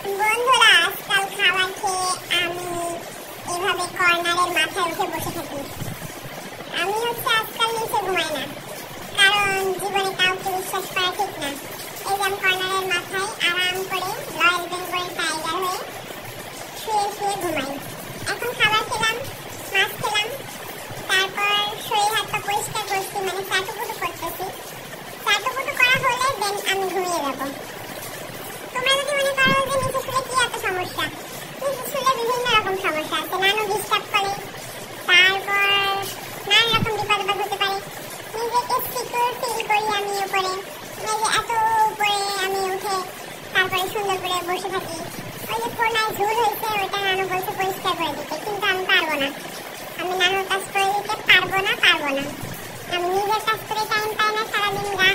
বন্ধুরা, আজকাল খাবার খেয়ে আমি এভাবে কর্নারের মাথায় উঠে বসে থাকি। আমি আজকাল নিচে ঘুমাই না, কারণ জীবনে কাউকে বিশ্বাস করা ঠিক না। এই যে আমি কর্নারের মাথায় আরাম করে রয়্যাল বেঙ্গল টাইগার হয়ে শুয়ে শুয়ে ঘুমাই। এখন খাবার খেলাম, মাছ খেলাম, তারপর শরীর হাত পা পরিষ্কার করছি, মানে চাটুকুটু করতেছি। চাটুকুটু করা হলে দেন আমি ঘুমিয়ে যাবো। তোমরা যদি মনে করো যে নিচে শুলে কি এত সমস্যা, নিচে শুলে বিভিন্ন রকম সমস্যা আছে। নানু ডিস্টার্ব করে, তারপর নানা রকম বিপদ হতে পারে। নিজেকে সিকিউর ফিল করি আমি উপরে, এই যে এত উপরে আমি উঠে তারপরে সুন্দর করে বসে থাকি। ওই যে কোনায় ঝুল হয়েছে, ওইটা নানু বলছে পরিষ্কার করে দিতে, কিন্তু আমি পারবো না। আমি নানুর কাজ করে দিতে পারবো না। আমি নিজের কাজ করে টাইম পাই না, সারাদিন গা